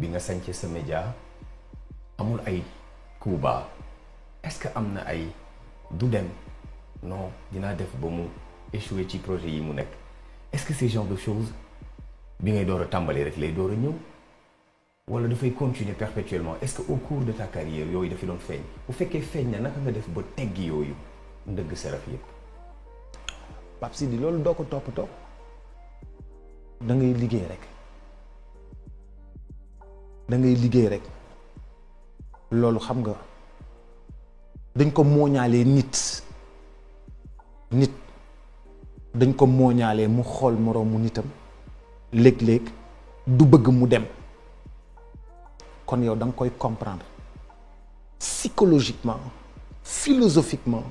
bi nga sañce sa média amul ay coup bas est-ce que am na ay du dem non dinaa def ba mu échoué ci projet yi mu nekk est-ce que ce genre de choses bi ngay door a tàmbali rek lay door a ñëw wala dafay continuer perpétuellement est-ce que au cours de ta carrière yooyu dafa doon feeñ bu fekkee feeñ na naka nga def ba teggi yooyu ndëgg saraf yëpp. Pape Sidi loolu doo ko toppatoo da ngay liggéey rek loolu xam nga dañ ko mooñaalee nit dañ ko mooñaalee mu xool moroomu nitam léeg-léeg du bëgg mu dem kon yow da nga koy comprendre psychologiquement philosophiquement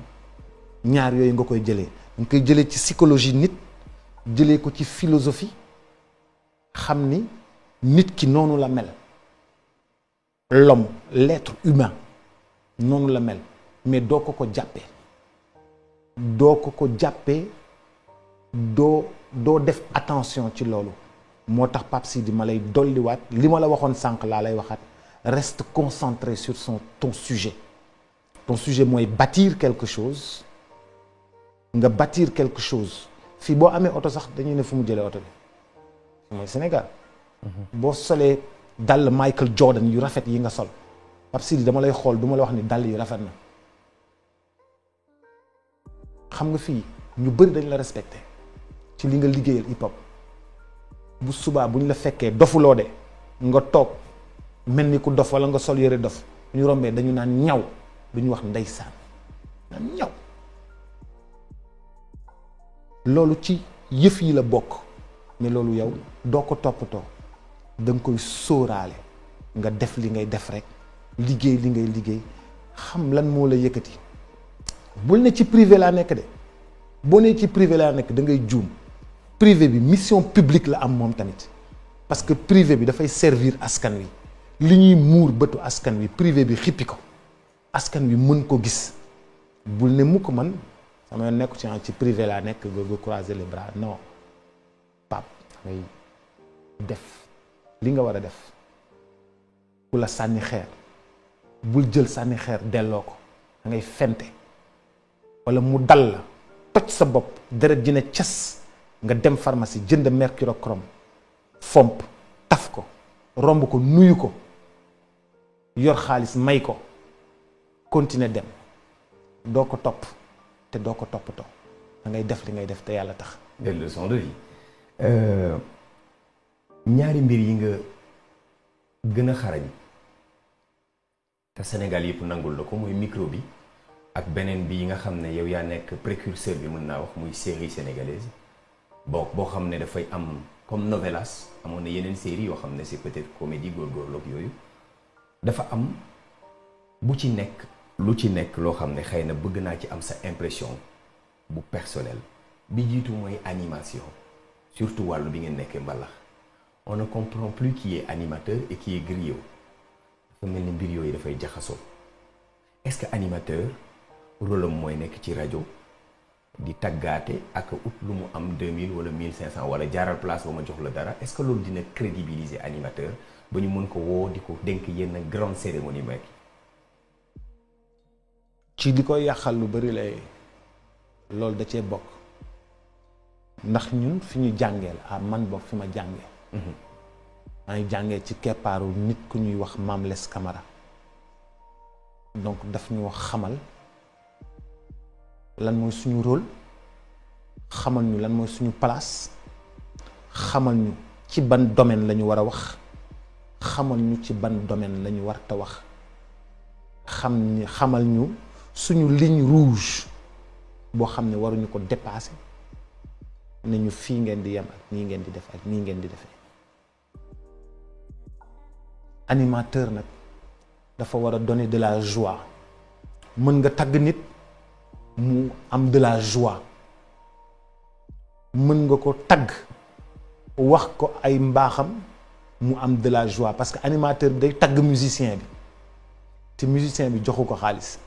ñaar yooyu nga koy jëlee nga koy jëlee ci psychologie nit jëlee ko ci philosophie xam ni nit ki noonu la mel l'homme l'être humain noonu la mel mais doo ko jàppee doo def attention ci loolu moo tax Pape Sidi ma lay dolliwaat li ma la waxoon sànq laa lay waxaat reste concentré sur ton sujet mooy bâtir quelque chose nga bâtir quelque chose fii boo amee oto sax dañuy ne fu mu jëlee oto bi mooy Sénégal boo solee dàll Michael Jordan yu rafet yi nga sol Pape Sidi dama lay xool du ma la wax ni dàll yi rafet na xam nga fii ñu bëri dañ la respecté ci li nga liggéeyal hip hop bu subaa bu ñu la fekkee dofuloo de nga toog mel ni ku dof wala nga sol yëre dof bu ñu rombee dañu naan ñaw duñu wax ndeysaan naan ñaw loolu ci yëf yi la bokk mais loolu yow doo ko toppatoo da nga koy sóoraale nga def li ngay def rek liggéey li ngay liggéey xam lan moo la yëkkati bul ne ci privé laa nekk de boo nee ci privé laa nekk da ngay juum privé bi mission publique la am moom tamit parce que privé bi dafay servir askan wi li ñuy muur bëtu askan wi privé bi xippi ko askan wi mën ko gis bul ne mu ko man sama yoon nekku ci privé laa nekk nga croiser les bras non Pape ngay def li nga war a def ku la sànni xeer bul jël sànni xeer delloo ko da ngay fente wala mu dal la toj sa bopp deret ji ne cas nga dem pharmacie jënd mercurochrome fomp taf ko romb ko nuyu ko yor xaalis may ko continuer dem doo ko topp te doo ko toppatoo da ngay def li ngay def te yàlla tax. des leçons de vie ñaari mbir yi nga gën a xarañ te Sénégal yëpp nangul la ko muy micro bi ak beneen bi yi nga xam ne yow yaa nekk précurseur bi mën naa wax muy série sénégalaise boo xam ne dafay am comme novelas amoon na yeneen série yoo xam ne c'est peut-être comédie góorgóorlu ak yooyu dafa am bu ci nekk lu ci nekk loo xam ne xëy na bëgg naa ci am sa impression bu personnel bi jiitu mooy animation surtout wàllu bi ngeen nekkee mbalax on ne comprend plus qui est animateur et qui est griot dafa mel ni mbir yooyu dafay jaxasoo est-ce que animateur rôle am mooy nekk ci rajo di taggaate ak ut lu mu am 2000 wala 1500 wala jaaral place ba ma jox la dara est-ce que loolu dina crédibiliser animateur ba ñu mën ko woo di ko dénk yenn grande cérémonie meek ci li koy yàqal lu bari lay loolu da cee bokk ndax ñun fi ñu jàngee la man bokk fi ma jàngee maa ngi jàngee ci keppaaru nit ku ñuy wax Mame Less Camara donc daf ñu wax xamal lan mooy suñu rôle xamal ñu lan mooy suñu place xamal ñu ci ban domaine la ñu war a wax xamal ñu ci ban domaine la ñu war ta wax xamal ñu suñu ligne rouge boo xam ne waruñu ko dépasser ne ñu fii ngeen di yem ak nii ngeen di def ak nii ngeen di defee animateur nag dafa war a donner de la joie mën nga tagg nit mu am de la joie mën nga ko tagg wax ko ay mbaaxam mu am de la joie parce que animateur bi day tagg musicien bi te musicien bi joxu ko xaalis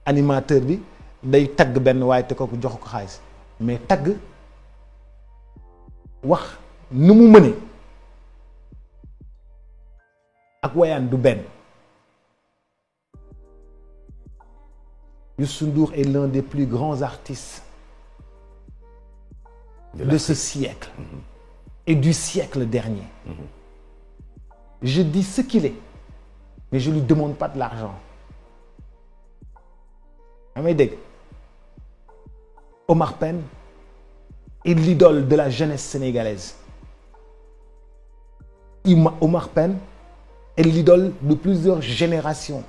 animateur bi day tagg benn waaye te kooku joxu ko xaalis mais tagg wax nu mu mëne ak wayaan du benn. Youssou Ndour est l'un des plus grands artistes de ce siècle et du siècle dernier. Je dis ce qu'il est, mais je lui demande pas de l'argent. Amay dégg Omar Pène est l'idole de la jeunesse sénégalaise. Omar Pène est l'idole de plusieurs générations.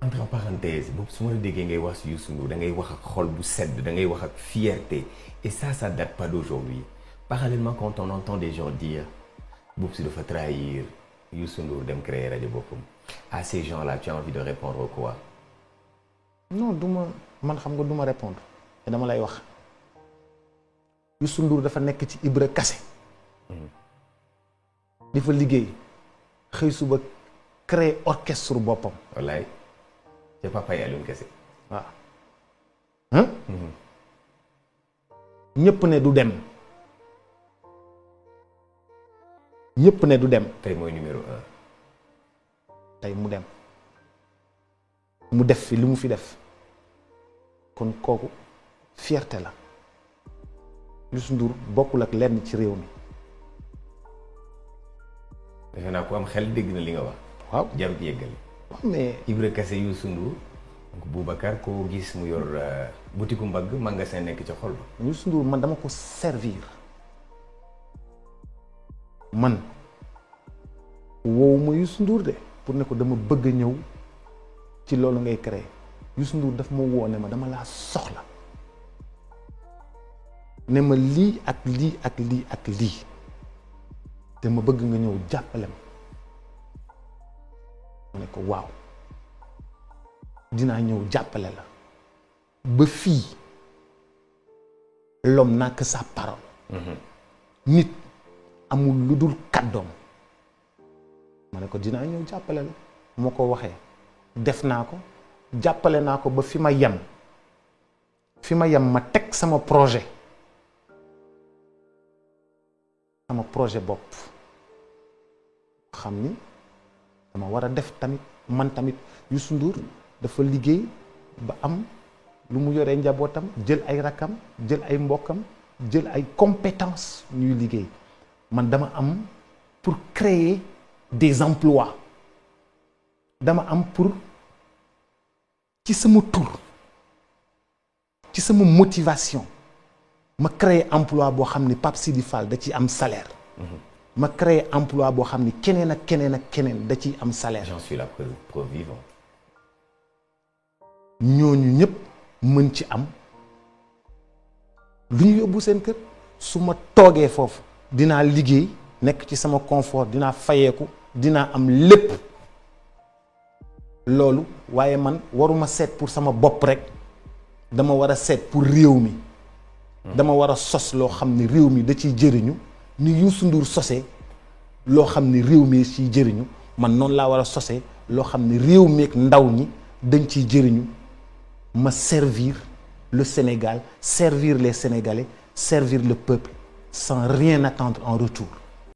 Entre en parenthèse boobu su ma la déggee ngay wax si Youssou Ndour da ngay wax ak xol bu sedd da ngay wax ak fierté et ça date pas d'aujourd'hui. Parallèlement quand on entend des gens dire boobu si dafa trahir Youssou Ndour dem créer rajo boppam à ces gens-là tu as envie de répondre quoi? Non man xam nga du ma répondre te dama lay wax Youssou Ndour dafa nekk ci Ibra Kassé di fa liggéey xëy suba créer orchestre boppam. wallaay ca papa yi Alioune Kassé waaw ñëpp ne du dem tey mooy numéro 1 tey mu dem mu def fi li mu fi def kon kooku fierté la Youssou Ndour bokkul ak lenn ci réew mi. defe naa ko am xel dégg na li nga wax. waaw jarut yeggali. waaw mais Ibra Kassé Youssou Ndour donc Boubacar koo gis mu yor boutique mbagg magasin nekk ca xol ba. Youssou Ndour man dama ko servir man woowu ma Youssou Ndour de pour ne ko dama bëgg a ñëw ci loolu ngay créer Youssou Ndour daf ma woo ne ma dama laa soxla ne ma lii ak lii ak lii ak lii te ma bëgg nga ñëw jàppale ma ne ko waaw dinaa ñëw jàppale la ba fii l'homme n'a que sa parole. nit amul lu dul kàddoom ma ne ko dinaa ñëw jàppale la moo ko waxee def naa ko jàppale naa ko ba fi ma yem ma teg sama projet bopp xam ni dama war a def tamit man tamit Youssou Ndour dafa liggéey ba am lu mu yoree njabootam jël ay rakam jël ay mbokkam jël ay compétences ñuy liggéey man dama am pour créer des emplois dama am pour ci sama tur ci sama motivation ma créer emploi boo xam ni Pape Sidi Fall da ci am salaire. ma créer emploi boo xam ni keneen ak keneen da ciy am salaire. J'en suis la preuve vivante. ñooñu ñëpp mën ci am lu ñu yóbbu seen kër su ma toogee foofu dinaa liggéey nekk ci sama confort dinaa fayeeku dinaa am lépp loolu waaye man waruma seet pour sama bopp rek dama war a seet pour réew mi dama war a sos loo xam ni réew mi da ciy jëriñu ni Youssou Ndour sosee loo xam ni réew mi ciy jëriñu man noonu laa war a sosee loo xam ni réew mi ak ndaw ñi dañ ciy jëriñu ma servir le Sénégal servir les Sénégalais servir le peuple sans rien attendre en retour.